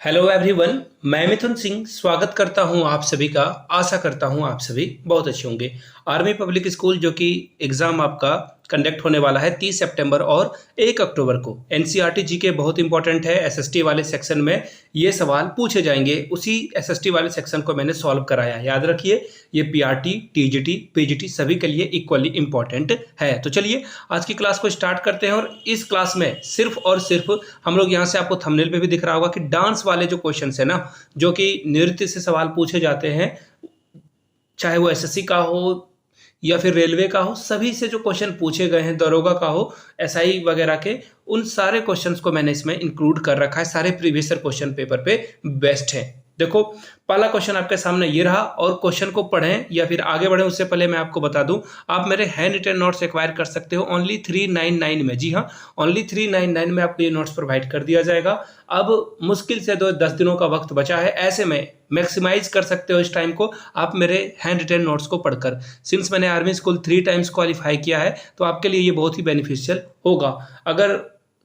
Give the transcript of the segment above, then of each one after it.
Hello everyone, मैं मिथुन सिंह स्वागत करता हूं आप सभी का। आशा करता हूं आप सभी बहुत अच्छे होंगे। आर्मी पब्लिक स्कूल जो कि एग्ज़ाम आपका कंडक्ट होने वाला है 30 सितंबर और 1 अक्टूबर को। एनसीईआरटी जीके बहुत इंपॉर्टेंट है। एसएसटी वाले सेक्शन में ये सवाल पूछे जाएंगे, उसी एसएसटी वाले सेक्शन को मैंने सॉल्व कराया है। याद रखिए, ये पीआरटी, टीजीटी, पीजीटी सभी के लिए इक्वली इंपॉर्टेंट है। तो चलिए आज की क्लास को स्टार्ट करते हैं। और इस क्लास में सिर्फ और सिर्फ हम लोग यहाँ से, आपको थंबनेल पे भी दिख रहा होगा कि डांस वाले जो क्वेश्चन है ना, जो कि नृत्य से सवाल पूछे जाते हैं, चाहे वो एसएससी का हो या फिर रेलवे का हो, सभी से जो क्वेश्चन पूछे गए हैं, दरोगा का हो, एसआई वगैरह के, उन सारे क्वेश्चंस को मैंने इसमें इंक्लूड कर रखा है। सारे प्रीवियस ईयर क्वेश्चन पेपर पे बेस्ट है। देखो, पहला क्वेश्चन आपके सामने ये रहा, और क्वेश्चन को पढ़ें या फिर आगे बढ़ें उससे पहले मैं आपको बता दूं, आप मेरे हैंड रिटन नोट्स एक्वायर कर सकते हो ओनली 399 में। जी हाँ, ओनली 399 में आपको ये नोट्स प्रोवाइड कर दिया जाएगा। अब मुश्किल से 10 दिनों का वक्त बचा है, ऐसे में मैक्सिमाइज कर सकते हो इस टाइम को आप मेरे हैंड रिटन नोट्स को पढ़कर। सिंस मैंने आर्मी स्कूल 3 टाइम्स क्वालिफाई किया है, तो आपके लिए ये बहुत ही बेनिफिशियल होगा। अगर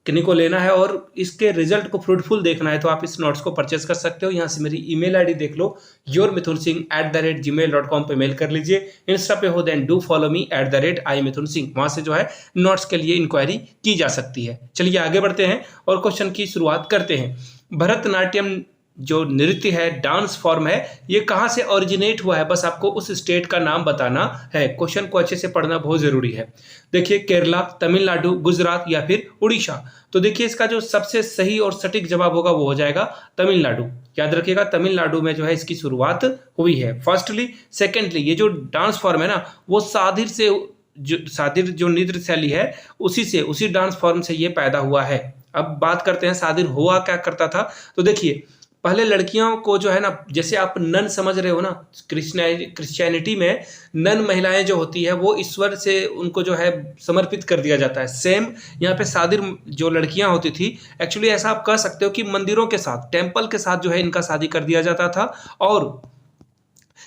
किन्हीं को लेना है और इसके रिजल्ट को फ्रूटफुल देखना है, तो आप इस नोट्स को परचेस कर सकते हो। यहाँ से मेरी ईमेल आईडी देख लो, yourmithunsingh@gmail.com पे मेल कर लीजिए। इंस्टा पे हो then do follow me @imithunsingh, वहाँ से जो है नोट्स के लिए इंक्वायरी की जा सकती है। चलिए आगे बढ़ते हैं और क्वेश्चन की शुरुआत करते हैं। भरतनाट्यम जो नृत्य है, डांस फॉर्म है, ये कहाँ से ओरिजिनेट हुआ है, बस आपको उस स्टेट का नाम बताना है। क्वेश्चन को अच्छे से पढ़ना बहुत जरूरी है। देखिए, केरला, तमिलनाडु, गुजरात या फिर उड़ीसा। तो देखिए, इसका जो सबसे सही और सटीक जवाब होगा वो हो जाएगा तमिलनाडु। याद रखिएगा, तमिलनाडु में जो है इसकी शुरुआत हुई है। फर्स्टली, सेकेंडली, ये जो डांस फॉर्म है ना, वो सादिर जो नृत्य शैली है, उसी डांस फॉर्म से ये पैदा हुआ है। अब बात करते हैं सादिर हुआ क्या करता था। तो देखिए, पहले लड़कियों को जो है ना, जैसे आप नन समझ रहे हो ना, क्रिश्चियनिटी में नन महिलाएं जो होती है वो ईश्वर से उनको जो है समर्पित कर दिया जाता है। सेम यहाँ पे शादी जो लड़कियां होती थी, एक्चुअली ऐसा आप कह सकते हो कि मंदिरों के साथ, टेम्पल के साथ जो है इनका शादी कर दिया जाता था, और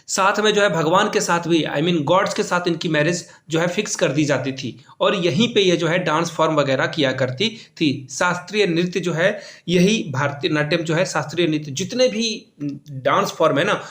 साथ में जो है भगवान के साथ भी, आई मीन गॉड्स के साथ इनकी मैरिज जो है फिक्स कर दी जाती थी। और यहीं पे ये जो है डांस फॉर्म वगैरह किया करती थी। शास्त्रीय नृत्य जो है, यही भारतीय नाट्यम जो है, शास्त्रीय नृत्य, जितने भी डांस फॉर्म है ना,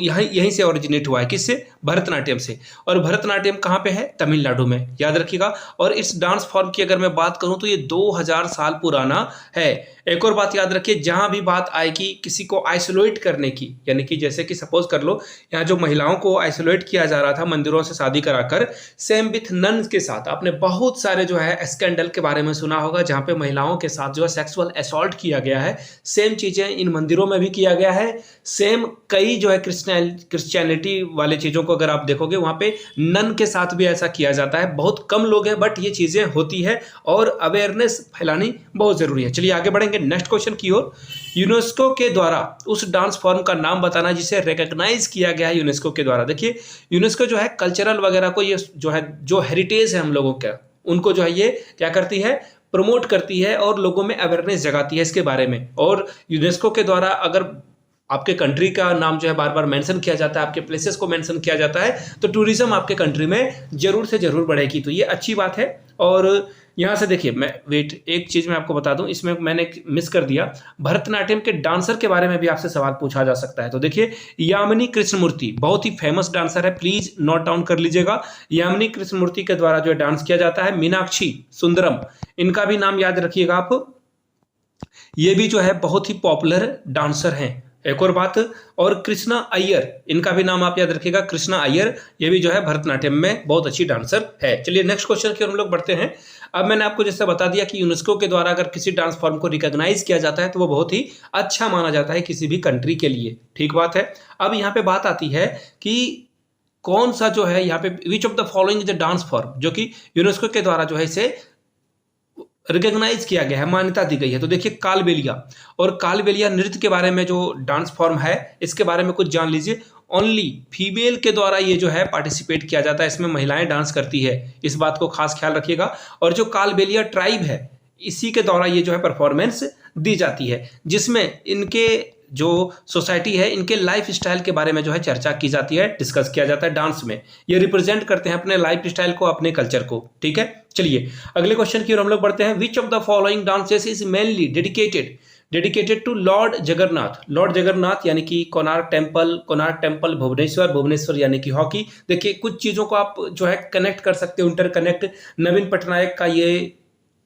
यहीं से ओरिजिनेट हुआ है। किससे? भरतनाट्यम से। और भरतनाट्यम कहाँ पे है? तमिलनाडु में, याद रखिएगा। और इस डांस फॉर्म की अगर मैं बात करूँ तो ये 2000 साल पुराना है। एक और बात याद रखिए, जहां भी बात आएगी किसी को आइसोलेट करने की, यानी कि जैसे कि सपोज कर लो, यहाँ जो महिलाओं को आइसोलेट किया जा रहा था मंदिरों से शादी कराकर, सेम विथ नन के साथ आपने बहुत सारे जो है स्कैंडल के बारे में सुना होगा, जहां पे महिलाओं के साथ जो है सेक्सुअल असॉल्ट किया गया है। सेम चीजें इन मंदिरों में भी किया गया है। सेम कई जो है क्रिश्चियनिटी वाले चीजों को अगर आप देखोगे, वहां पे नन के साथ भी ऐसा किया जाता है। बहुत कम लोग हैं, बट ये चीजें होती है और अवेयरनेस फैलानी बहुत जरूरी है। चलिए आगे बढ़ेंगे नेक्स्ट क्वेश्चन की ओर। यूनेस्को के द्वारा उस डांस फॉर्म का नाम बताना जिसे रिकॉग्नाइज किया गया है यूनेस्को के द्वारा। देखिए, यूनेस्को जो है कल्चरल वगैरह को, ये जो है जो हेरिटेज है हम लोगों का, उनको जो है ये क्या करती है, प्रमोट करती है और लोगों में अवेयरनेस जगाती है इसके बारे में। और यूनेस्को के द्वारा अगर आपके कंट्री का नाम जो है बार बार मेंशन किया जाता है, आपके प्लेसेस को मेंशन किया जाता है, तो टूरिज्म आपके कंट्री में जरूर से जरूर बढ़ेगी। तो ये अच्छी बात है। और यहाँ से देखिए, मैं एक चीज मैं आपको बता दूं, इसमें मैंने मिस कर दिया, भरतनाट्यम के डांसर के बारे में भी आपसे सवाल पूछा जा सकता है। तो देखिए, यामिनी कृष्णमूर्ति बहुत ही फेमस डांसर है, प्लीज नोट डाउन कर लीजिएगा। यामिनी कृष्णमूर्ति के द्वारा जो डांस किया जाता है, मीनाक्षी सुंदरम, इनका भी नाम याद रखिएगा आप। ये भी जो है बहुत ही पॉपुलर डांसर हैं। एक और बात, और कृष्णा अय्यर, इनका भी नाम आप याद रखिएगा, कृष्णा अय्यर, ये भी जो है भरतनाट्यम में बहुत अच्छी डांसर है। चलिए नेक्स्ट क्वेश्चन की ओर हम लोग बढ़ते हैं। अब मैंने आपको जैसे बता दिया कि यूनेस्को के द्वारा अगर किसी डांस फॉर्म को रिकॉग्नाइज किया जाता है तो वो बहुत ही अच्छा माना जाता है किसी भी कंट्री के लिए। ठीक बात है। अब यहाँ पे बात आती है कि कौन सा जो है यहाँ पे, विच of the following is the dance form, जो कि यूनेस्को के द्वारा जो है इसे रिकॉग्नाइज किया गया है, मान्यता दी गई है। तो देखिए, कालबेलिया, और कालबेलिया नृत्य के बारे में जो डांस फॉर्म है, इसके बारे में कुछ जान लीजिए। ओनली फीमेल के द्वारा ये जो है पार्टिसिपेट किया जाता है, इसमें महिलाएं डांस करती है, इस बात को खास ख्याल रखिएगा। और जो कालबेलिया ट्राइब है, इसी के द्वारा ये जो है परफॉर्मेंस दी जाती है, जिसमें इनके जो सोसाइटी है, इनके लाइफ स्टाइल के बारे में जो है चर्चा की जाती है, डिस्कस किया जाता है डांस में। ये रिप्रेजेंट करते हैं अपने लाइफ स्टाइल को, अपने कल्चर को। ठीक है, चलिए अगले क्वेश्चन की ओर हम लोग बढ़ते हैं। Which of the following dances is mainly dedicated dedicated to lord Jagannath. Lord Jagannath यानी कि कोणार्क टेम्पल भुवनेश्वर यानी कि हॉकी। देखिए कुछ चीज़ों को आप जो है कनेक्ट कर सकते हो, इंटरकनेक्ट। नवीन पटनायक का ये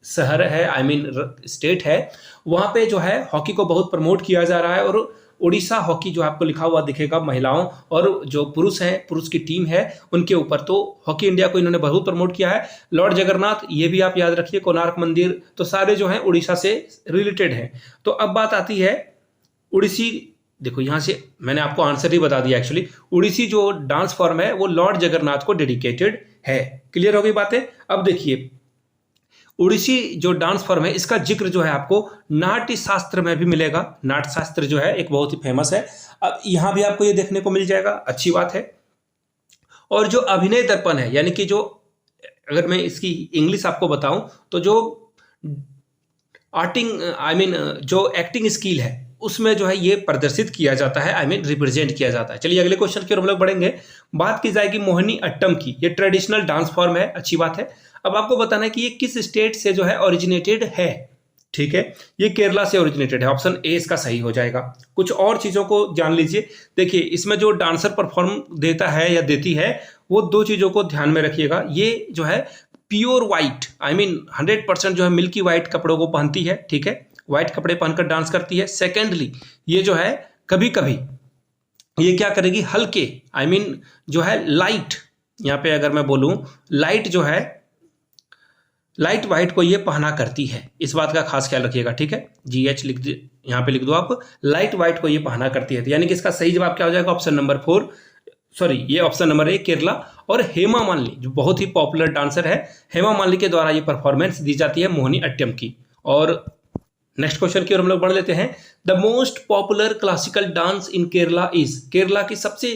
शहर है, आई मीन स्टेट है, वहाँ पे जो है हॉकी को बहुत प्रमोट किया जा रहा है। और उड़ीसा हॉकी जो आपको लिखा हुआ दिखेगा, महिलाओं और जो पुरुष हैं, पुरुष की टीम है उनके ऊपर, तो हॉकी इंडिया को इन्होंने बहुत प्रमोट किया है। लॉर्ड जगन्नाथ ये भी आप याद रखिए, कोणार्क मंदिर, तो सारे जो हैं उड़ीसा से रिलेटेड हैं। तो अब बात आती है उड़ीसी। देखो यहाँ से मैंने आपको आंसर ही बता दिया एक्चुअली। उड़ीसी जो डांस फॉर्म है वो लॉर्ड जगन्नाथ को डेडिकेटेड है। क्लियर हो गई बातें। अब देखिए उड़ीसी जो डांस फॉर्म है इसका जिक्र जो है आपको नाट्य शास्त्र में भी मिलेगा। नाट्य शास्त्र जो है एक बहुत ही फेमस है, अब यहाँ भी आपको ये देखने को मिल जाएगा, अच्छी बात है। और जो अभिनय दर्पण है, यानी कि जो, अगर मैं इसकी इंग्लिश आपको बताऊं तो जो जो एक्टिंग स्किल है उसमें जो है ये प्रदर्शित किया जाता है, रिप्रेजेंट किया जाता है। चलिए अगले क्वेश्चन की ओर हम लोग बढ़ेंगे। बात की जाएगी मोहिनी अट्टम की। ये ट्रेडिशनल डांस फॉर्म है, अच्छी बात है। अब आपको बताना है कि ये किस स्टेट से जो है ओरिजिनेटेड है। ठीक है, ये केरला से ओरिजिनेटेड है, ऑप्शन ए इसका सही हो जाएगा। कुछ और चीजों को जान लीजिए। देखिए इसमें जो डांसर परफॉर्म देता है या देती है वो दो चीजों को ध्यान में रखिएगा। ये जो है प्योर व्हाइट, 100% जो है मिल्की व्हाइट कपड़ों को पहनती है। ठीक है, व्हाइट कपड़े पहनकर डांस करती है। सेकेंडली ये जो है कभी कभी ये क्या करेगी, हल्के जो है लाइट, यहाँ पे अगर मैं बोलूं लाइट जो है, लाइट व्हाइट को ये पहना करती है। इस बात का खास ख्याल रखिएगा। ठीक है, GH लिख दो, यहाँ पे लिख दो आप, लाइट व्हाइट को ये पहना करती है। तो यानी कि इसका सही जवाब क्या हो जाएगा, ऑप्शन नंबर 4, सॉरी ये ऑप्शन नंबर 1 केरला। और हेमा मालिनी जो बहुत ही पॉपुलर डांसर है, हेमा मालिनी के द्वारा ये परफॉर्मेंस दी जाती है मोहिनी अट्टम की। और नेक्स्ट क्वेश्चन की ओर हम लोग बढ़ लेते हैं। The most popular classical dance in Kerala is, Kerala की सबसे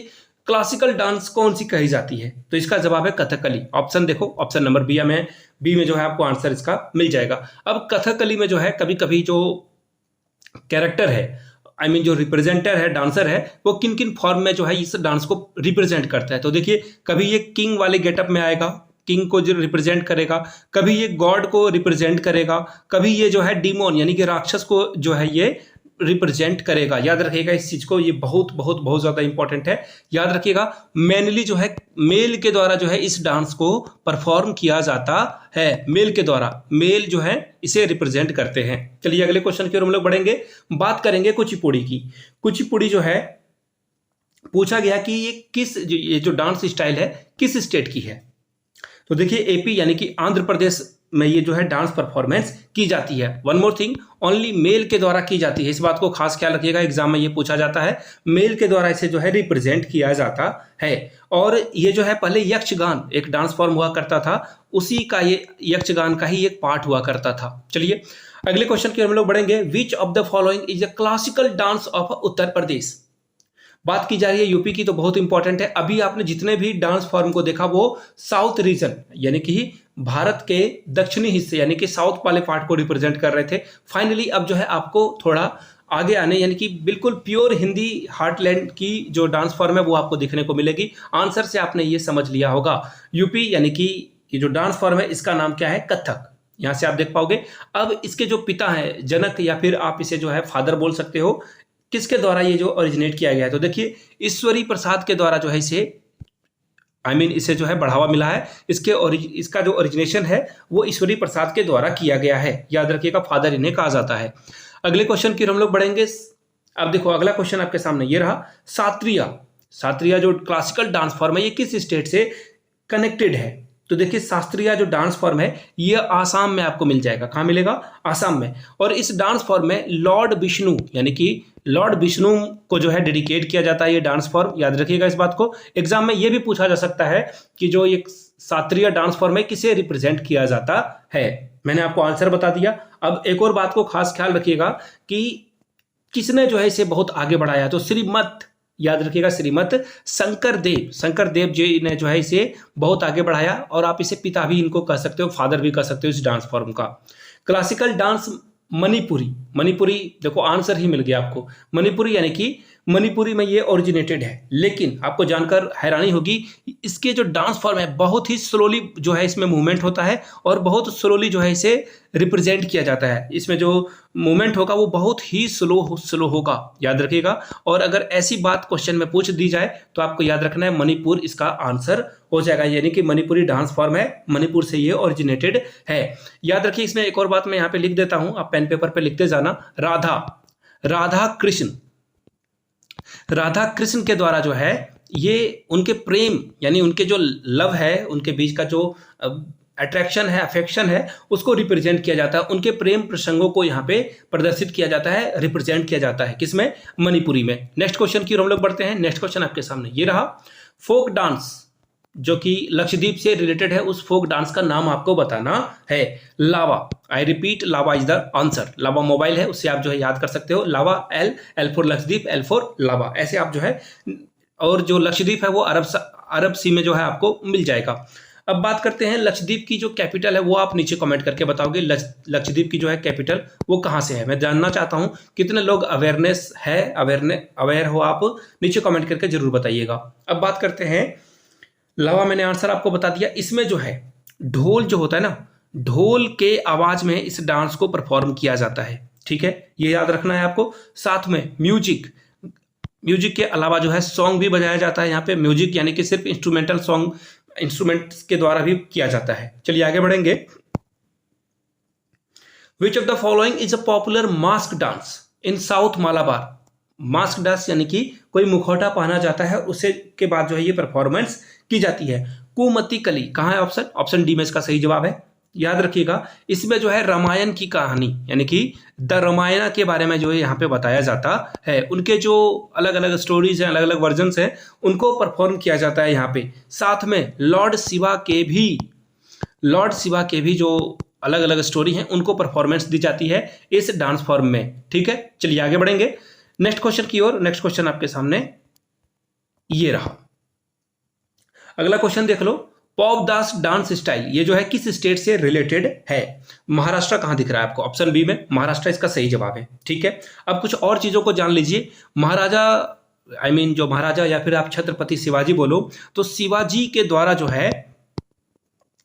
क्लासिकल डांस कौन सी कही जाती है? तो इसका जवाब है कथकली। ऑप्शन देखो, ऑप्शन नंबर बी में जो है आपको आंसर इसका मिल जाएगा। अब कथकली में जो है कभी कभी जो कैरेक्टर है, जो रिप्रेजेंटर है, डांसर है, वो किन किन फॉर्म में जो है इस डांस को रिप्रेजेंट करता है। तो देखिए कभी ये किंग वाले गेटअप में आएगा, किंग को जो रिप्रेजेंट करेगा, कभी ये गॉड को रिप्रेजेंट करेगा, कभी ये जो है डीमोन यानी कि राक्षस को जो है ये रिप्रेजेंट करेगा। याद रखिएगा इस चीज को, ये बहुत बहुत बहुत ज्यादा इंपॉर्टेंट है। याद रखिएगा मेनली जो है मेल के द्वारा जो है इस डांस को परफॉर्म किया जाता है। मेल के द्वारा, मेल जो है इसे रिप्रेजेंट करते हैं। चलिए अगले क्वेश्चन की ओर हम लोग बढ़ेंगे। बात करेंगे कुचिपुड़ी की। कुचिपुड़ी जो है पूछा गया कि ये जो डांस स्टाइल है किस स्टेट की है। तो देखिए AP यानी कि आंध्र प्रदेश में ये जो है डांस परफॉर्मेंस की जाती है। One more thing, only mail के द्वारा की जाती है। इस बात को खास ख्याल रखिएगा, एग्जाम में ये पूछा जाता है, मेल के द्वारा इसे जो है रिप्रेजेंट किया जाता है। और ये जो है पहले यक्षगान एक डांस फॉर्म हुआ करता था, उसी का ये यक्षगान का ही एक पार्ट हुआ करता था। चलिए अगले क्वेश्चन की हम लोग बढ़ेंगे। Which of the following is a classical dance of Uttar Pradesh. बात की जा रही है यूपी की, तो बहुत इंपॉर्टेंट है। अभी आपने जितने भी डांस फॉर्म को देखा वो साउथ रीजन यानी कि भारत के दक्षिणी हिस्से यानी कि साउथ वाले पार्ट को रिप्रेजेंट कर रहे थे। फाइनली अब जो है आपको थोड़ा आगे आने यानी कि बिल्कुल प्योर हिंदी हार्टलैंड की जो डांस फॉर्म है वो आपको देखने को मिलेगी। आंसर से आपने ये समझ लिया होगा, यूपी यानी कि ये जो डांस फॉर्म है इसका नाम क्या है, कथक। यहाँ से आप देख पाओगे। अब इसके जो पिता हैं जनक, या फिर आप इसे जो है फादर बोल सकते हो, किसके द्वारा ये जो ओरिजिनेट किया गया है। तो देखिए ईश्वरी प्रसाद के द्वारा जो है इसे जो है बढ़ावा मिला है। इसका जो ओरिजिनेशन है वो ईश्वरी प्रसाद के द्वारा किया गया है। याद रखिएगा फादर इन्हें कहा जाता है। अगले क्वेश्चन की हम लोग बढ़ेंगे। अब देखो अगला क्वेश्चन आपके सामने ये रहा, शास्त्रीय जो क्लासिकल डांस फॉर्म है ये किस स्टेट से कनेक्टेड है। तो देखिए शास्त्रीय जो डांस फॉर्म है ये आसाम में आपको मिल जाएगा। कहाँ मिलेगा, आसाम में। और इस डांस फॉर्म में लॉर्ड विष्णु यानी कि लॉर्ड विष्णु को जो है डेडिकेट किया जाता है ये डांस फॉर्म। याद रखिएगा इस बात को, एग्जाम में ये भी पूछा जा सकता है कि जो ये शास्त्रीय डांस फॉर्म है किसे रिप्रेजेंट किया जाता है। मैंने आपको आंसर बता दिया। अब एक और बात को खास ख्याल रखिएगा कि किसने जो है इसे बहुत आगे बढ़ाया। तो श्रीमत, याद रखिएगा श्रीमत शंकर देव जी ने जो है इसे बहुत आगे बढ़ाया। और आप इसे पिता भी इनको कह सकते हो, फादर भी कह सकते हो इस डांस फॉर्म का। क्लासिकल डांस मणिपुरी देखो आंसर ही मिल गया आपको। मणिपुरी यानी कि मणिपुरी में ये ओरिजिनेटेड है, लेकिन आपको जानकर हैरानी होगी इसके जो डांस फॉर्म है बहुत ही स्लोली जो है इसमें मूवमेंट होता है और बहुत स्लोली जो है इसे रिप्रेजेंट किया जाता है। इसमें जो मूवमेंट होगा वो बहुत ही स्लो होगा, याद रखिएगा। और अगर ऐसी बात क्वेश्चन में पूछ दी जाए तो आपको याद रखना है मणिपुर इसका आंसर हो जाएगा, यानी कि मणिपुरी डांस फॉर्म है, मणिपुर से ये ओरिजिनेटेड है। याद रखिए इसमें एक और बात मैं यहाँ पे लिख देता हूं, आप पेन पेपर पे लिखते जाना। राधा कृष्ण के द्वारा जो है ये उनके प्रेम यानी उनके जो लव है, उनके बीच का जो अट्रैक्शन है, अफेक्शन है, उसको रिप्रेजेंट किया जाता है। उनके प्रेम प्रसंगों को यहाँ पे प्रदर्शित किया जाता है, रिप्रेजेंट किया जाता है। किसमें? मणिपुरी में। नेक्स्ट क्वेश्चन की ओर हम लोग बढ़ते हैं। नेक्स्ट क्वेश्चन आपके सामने ये रहा। फोक डांस जो कि लक्षद्वीप से रिलेटेड है, उस फोक डांस का नाम आपको बताना है। Lava, I repeat, Lava is the answer. Lava mobile है, उससे आप जो है याद कर सकते हो। Lava, L for Lakshadweep, L for Lava, ऐसे आप जो है। और जो लक्षद्वीप है वो अरब सी में जो है आपको मिल जाएगा। अब बात करते हैं लक्षद्वीप की जो कैपिटल है, वो आप नीचे कमेंट करके बताओगे लक्षद्वीप की जो है कैपिटल वो कहाँ से है। मैं जानना चाहता हूँ कितने लोग अवेयर हो, आप नीचे कमेंट करके जरूर बताइएगा। अब बात करते हैं लावा, मैंने आंसर आपको बता दिया। इसमें जो है ढोल जो होता है ना, ढोल के आवाज में इस डांस को परफॉर्म किया जाता है, ठीक है, ये याद रखना है आपको। साथ में म्यूजिक के अलावा जो है सॉन्ग भी बजाया जाता है यहाँ पे। म्यूजिक यानी कि सिर्फ इंस्ट्रूमेंटल सॉन्ग इंस्ट्रूमेंट्स के द्वारा भी किया जाता है। चलिए आगे बढ़ेंगे। Which of the following is a popular mask dance in south Malabar. Mask dance यानी कि कोई मुखौटा पहना जाता है, उसे के बाद जो है ये परफॉर्मेंस की जाती है। कुमति कली कहाँ है? ऑप्शन डी में इसका सही जवाब है। याद रखिएगा इसमें जो है रामायण की कहानी यानी कि द रामायण के बारे में जो है यहाँ पे बताया जाता है। उनके जो अलग अलग स्टोरीज हैं, अलग अलग वर्जन्स हैं, उनको परफॉर्म किया जाता है यहाँ पे। साथ में लॉर्ड शिवा के भी जो अलग अलग स्टोरी हैं उनको परफॉर्मेंस दी जाती है इस डांस फॉर्म में, ठीक है। चलिए आगे बढ़ेंगे नेक्स्ट क्वेश्चन की ओर। नेक्स्ट क्वेश्चन आपके सामने ये रहा। अगला क्वेश्चन देख लो। पॉप दास डांस स्टाइल ये जो है किस स्टेट से रिलेटेड है? महाराष्ट्र कहां दिख रहा है आपको? ऑप्शन बी में महाराष्ट्र इसका सही जवाब है, ठीक है। अब कुछ और चीजों को जान लीजिए। जो महाराजा या फिर आप छत्रपति शिवाजी बोलो तो शिवाजी के द्वारा जो है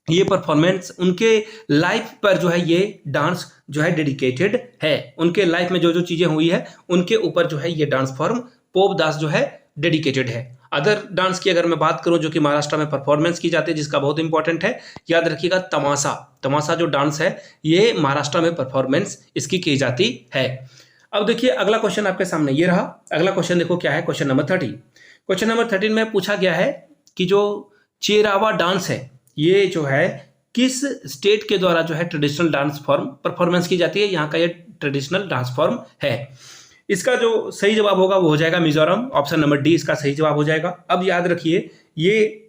ये परफॉर्मेंस, उनके लाइफ पर जो है ये डांस जो है डेडिकेटेड है। उनके लाइफ में जो जो चीजें हुई है उनके ऊपर जो है ये डांस फॉर्म पॉप दास जो है डेडिकेटेड है। अदर डांस की अगर मैं बात करूं जो कि महाराष्ट्र में परफॉर्मेंस की जाती है, जिसका बहुत इंपॉर्टेंट है, याद रखिएगा तमाशा जो डांस है ये महाराष्ट्र में परफॉर्मेंस इसकी की जाती है। अब देखिए अगला क्वेश्चन आपके सामने ये रहा। अगला क्वेश्चन देखो क्या है, क्वेश्चन नंबर 13। क्वेश्चन नंबर 13 में पूछा गया है कि जो चेरावा डांस है ये जो है किस स्टेट के द्वारा जो है ट्रेडिशनल डांस फॉर्म परफॉर्मेंस की जाती है। यहाँ का ये ट्रेडिशनल डांस फॉर्म है। इसका जो सही जवाब होगा वो हो जाएगा मिजोरम। ऑप्शन नंबर डी इसका सही जवाब हो जाएगा। अब याद रखिए ये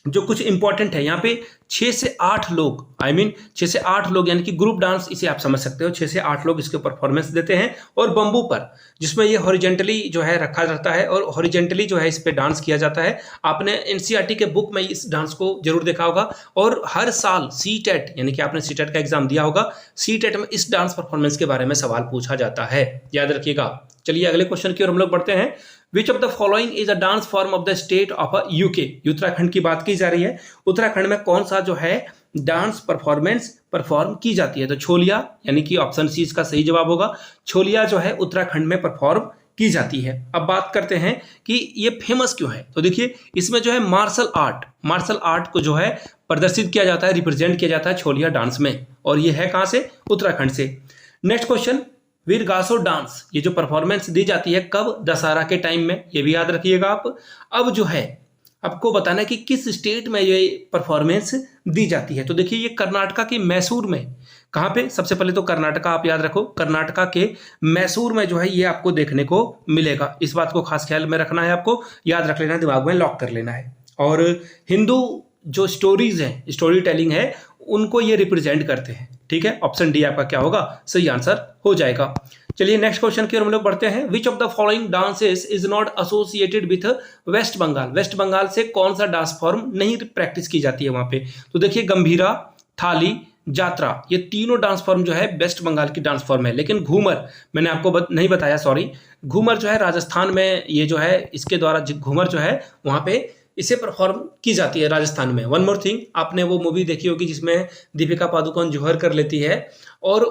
जो कुछ इंपॉर्टेंट है यहाँ पे 6 से 8 लोग 6 से 8 लोग यानी कि ग्रुप डांस इसे आप समझ सकते हो। 6 से 8 लोग इसके परफॉर्मेंस देते हैं और बम्बू पर जिसमें ये हॉरिजेंटली जो है रखा जाता है और हॉरिजेंटली जो है इस पे डांस किया जाता है। आपने एनसीईआरटी के बुक में इस डांस को जरूर देखा होगा और हर साल सीटेट यानी कि आपने सीटेट का एग्जाम दिया होगा, सीटेट में इस डांस परफॉर्मेंस के बारे में सवाल पूछा जाता है, याद रखिएगा। चलिए अगले क्वेश्चन की ओर हम लोग बढ़ते हैं। Which of the following is a dance form of the state of UK. Uttarakhand की बात की जा रही है। उत्तराखंड में कौन सा जो है डांस परफॉर्मेंस परफॉर्म की जाती है? तो छोलिया यानी कि ऑप्शन सी इसका सही जवाब होगा। छोलिया जो है उत्तराखंड में परफॉर्म की जाती है। अब बात करते हैं कि ये फेमस क्यों है। तो देखिए इसमें जो है मार्शल आर्ट को जो है प्रदर्शित किया जाता है, रिप्रेजेंट किया जाता है छोलिया डांस में, और ये है कहां से? उत्तराखंड से। नेक्स्ट क्वेश्चन, वीरगासो डांस ये जो परफॉर्मेंस दी जाती है कब? दशहरा के टाइम में, ये भी याद रखिएगा आप। अब जो है आपको बताना है कि किस स्टेट में ये परफॉर्मेंस दी जाती है। तो देखिए ये कर्नाटका के मैसूर में। कहाँ पे? सबसे पहले तो कर्नाटका आप याद रखो, कर्नाटका के मैसूर में जो है ये आपको देखने को मिलेगा। इस बात को खास ख्याल में रखना है, आपको याद रख लेना है, दिमाग में लॉक कर लेना है। और हिंदू जो स्टोरीज हैं, स्टोरी टेलिंग है, उनको ये रिप्रेजेंट करते हैं, ठीक है। ऑप्शन डी आपका क्या होगा? सही आंसर हो जाएगा। चलिए नेक्स्ट क्वेश्चन की ओर हम लोग बढ़ते हैं। Which of the following dances is not associated with West Bengal. West Bengal से कौन सा डांस फॉर्म नहीं प्रैक्टिस की जाती है वहां पे? तो देखिए गंभीरा, थाली, जात्रा, ये तीनों डांस फॉर्म जो है वेस्ट बंगाल की डांस फॉर्म है। लेकिन घूमर मैंने आपको नहीं बताया, सॉरी, घूमर जो है राजस्थान में, ये जो है इसके द्वारा घूमर जो है वहाँ पे इसे परफॉर्म की जाती है राजस्थान में। वन मोर थिंग, आपने वो मूवी देखी होगी जिसमें दीपिका पादुकोण जौहर कर लेती है और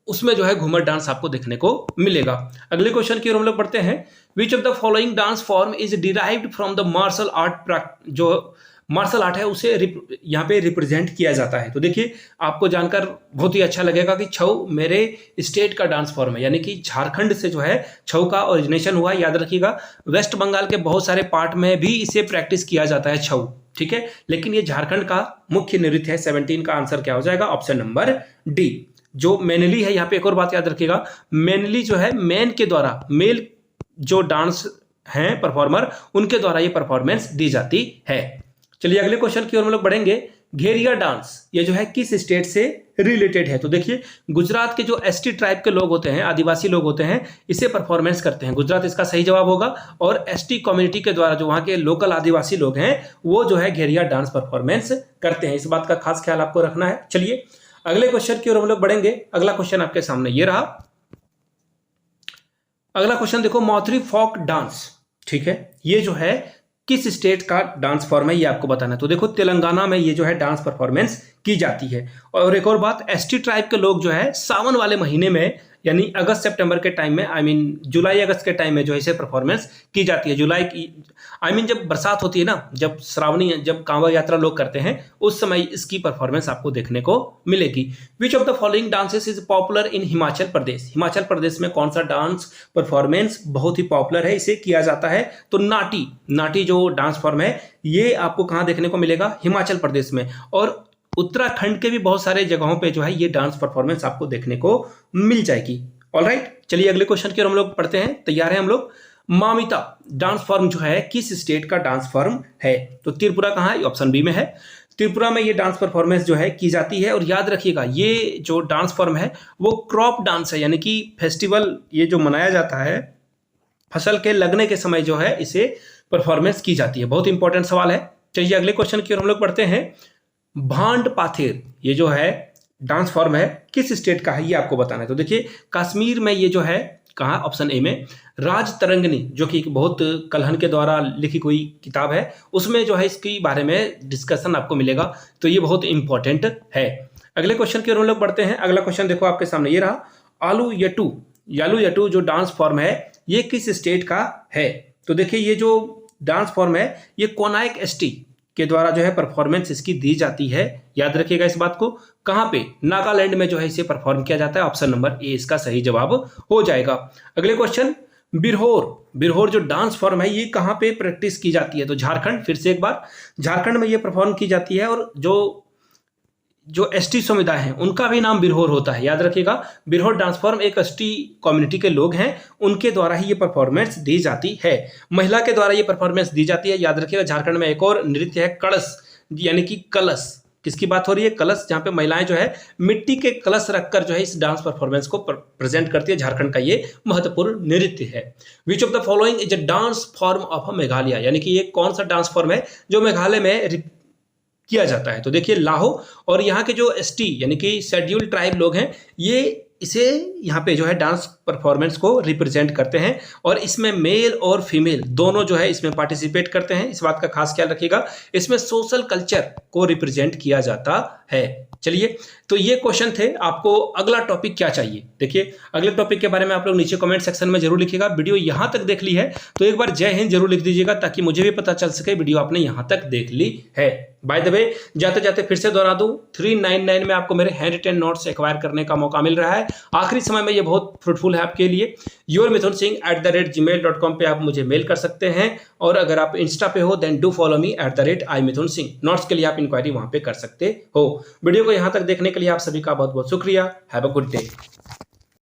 उसमें जो है घूमर डांस आपको देखने को मिलेगा। अगले क्वेश्चन की ओर हम लोग बढ़ते हैं। Which of the following dance form is derived from the martial art, जो मार्शल आर्ट है उसे यहाँ पे रिप्रेजेंट किया जाता है। तो देखिए आपको जानकर बहुत ही अच्छा लगेगा कि छऊ मेरे स्टेट का डांस फॉर्म है, यानी कि झारखंड से जो है छऊ का ओरिजिनेशन हुआ। याद रखिएगा वेस्ट बंगाल के बहुत सारे पार्ट में भी इसे प्रैक्टिस किया जाता है छऊ, ठीक है, लेकिन ये झारखंड का मुख्य नृत्य है। 17 का आंसर क्या हो जाएगा? Option number D. जो मैनली है, यहाँ पे एक और बात याद रखिएगा, मैनली जो है मैन के द्वारा, मेल जो डांस हैं परफॉर्मर, उनके द्वारा ये परफॉर्मेंस दी जाती है। चलिए अगले क्वेश्चन की ओर हम लोग बढ़ेंगे। घेरिया डांस ये जो है किस स्टेट से रिलेटेड है? तो देखिए गुजरात के जो एसटी ट्राइब के लोग होते हैं, आदिवासी लोग होते हैं, इसे परफॉर्मेंस करते हैं। गुजरात इसका सही जवाब होगा। और एसटी कम्युनिटी के द्वारा जो वहाँ के लोकल आदिवासी लोग हैं वो जो है घेरिया डांस परफॉर्मेंस करते हैं। इस बात का खास ख्याल आपको रखना है। चलिए अगले क्वेश्चन की ओर हम लोग बढ़ेंगे। अगला क्वेश्चन आपके सामने ये रहा। अगला क्वेश्चन देखो, मौथरी फोक डांस, ठीक है, ये जो है किस स्टेट का डांस फॉर्म है ये आपको बताना है। तो देखो तेलंगाना में ये जो है डांस परफॉर्मेंस की जाती है। और एक और बात, एसटी ट्राइब के लोग जो है सावन वाले महीने में, यानी अगस्त सितंबर के टाइम में, जुलाई अगस्त के टाइम में जो है इसे परफॉर्मेंस की जाती है। जुलाई की जब बरसात होती है ना, जब श्रावणी, जब कांवड़ यात्रा लोग करते हैं, उस समय इसकी परफॉर्मेंस आपको देखने को मिलेगी। Which of the following dances is popular in Himachal Pradesh? Himachal Pradesh में कौन सा डांस परफॉर्मेंस बहुत ही पॉपुलर है, इसे किया जाता है? तो नाटी जो डांस फॉर्म है ये आपको कहाँ देखने को मिलेगा? हिमाचल प्रदेश में। और उत्तराखंड के भी बहुत सारे जगहों पे जो है ये डांस परफॉर्मेंस आपको देखने को मिल जाएगी। ऑलराइट, चलिए अगले क्वेश्चन की ओर हम लोग पढ़ते हैं। तैयार हैं हम लोग? मामिता डांस फॉर्म जो है किस स्टेट का डांस फॉर्म है? तो त्रिपुरा कहाँ है? ऑप्शन बी में है। त्रिपुरा में ये डांस परफॉर्मेंस जो है की जाती है। और याद रखिएगा ये जो डांस फॉर्म है वो क्रॉप डांस है, यानी कि फेस्टिवल ये जो मनाया जाता है फसल के लगने के समय जो है इसे परफॉर्मेंस की जाती है। बहुत इंपॉर्टेंट सवाल है। चलिए अगले क्वेश्चन की ओर हम लोग पढ़ते हैं। भांड पाथेर ये जो है डांस फॉर्म है किस स्टेट का है ये आपको बताना है। तो देखिए कश्मीर में ये जो है कहाँ? ऑप्शन ए में। राज तरंगनी जो कि बहुत कल्हन के द्वारा लिखी कोई किताब है, उसमें जो है इसके बारे में डिस्कशन आपको मिलेगा। तो ये बहुत इंपॉर्टेंट है। अगले क्वेश्चन की ओर हम लोग बढ़ते हैं। अगला क्वेश्चन देखो आपके सामने ये रहा। आलू यटू जो डांस फॉर्म है ये किस स्टेट का है? तो देखिए ये जो डांस फॉर्म है ये कोनाइक एसटी के द्वारा जो है परफॉर्मेंस इसकी दी जाती है। याद रखिएगा इस बात को। कहाँ पे? नागालैंड में जो है इसे परफॉर्म किया जाता है। ऑप्शन नंबर ए इसका सही जवाब हो जाएगा। अगले क्वेश्चन, बिरहोर जो डांस फॉर्म है ये कहाँ पे प्रैक्टिस की जाती है? तो झारखंड, फिर से एक बार, झारखंड में ये परफॉर्म की जाती है। और जो एसटी समुदाय हैं उनका भी नाम बिरहोर होता है। याद रखिएगा बिरहोर डांस फॉर्म एक एसटी कम्युनिटी के लोग हैं, उनके द्वारा ही ये परफॉर्मेंस दी जाती है। महिला के द्वारा ये परफॉर्मेंस दी जाती है। याद रखिएगा झारखंड में एक और नृत्य है कलश, यानी कि कलश। किसकी बात हो रही है? कलश, जहाँ पे महिलाएं जो है मिट्टी के कलश रखकर जो है इस डांस परफॉर्मेंस को प्रेजेंट करती है। झारखंड का ये महत्वपूर्ण नृत्य है। विच of the following is a dance form of Meghalaya? यानी कि ये कौन सा डांस फॉर्म है जो मेघालय में किया जाता है? तो देखिए लाहो। और यहाँ के जो एसटी यानी कि शेड्यूल ट्राइब लोग हैं ये इसे यहाँ पे जो है डांस परफॉर्मेंस को रिप्रेजेंट करते हैं। और इसमें मेल और फीमेल दोनों जो है इसमें पार्टिसिपेट करते हैं। इस बात का खास ख्याल रखिएगा। इसमें सोशल कल्चर को रिप्रेजेंट किया जाता है। चलिए तो ये क्वेश्चन थे। आपको अगला टॉपिक क्या चाहिए? देखिए अगले टॉपिक के बारे में आप लोग नीचे कमेंट सेक्शन में जरूर लिखिएगा। वीडियो यहाँ तक देख ली है तो एक बार जय हिंद जरूर लिख दीजिएगा, ताकि मुझे भी पता चल सके वीडियो आपने यहाँ तक देख ली है। बाय द वे जाते जाते फिर से दोहरा दूं, 399 में आपको मेरे हैंड रिटन नोट्स एक्वायर करने का मौका मिल रहा है। आखिरी समय में ये बहुत फ्रूटफुल है आपके लिए। yourmithunsingh@gmail.com पे आप मुझे मेल कर सकते हैं। और अगर आप इंस्टा पे हो then do follow me @imithunsingh। Notes के लिए आप इंक्वायरी वहां पे कर सकते हो। वीडियो को यहाँ तक देखने के लिए आप सभी का बहुत बहुत शुक्रिया। Have a good day.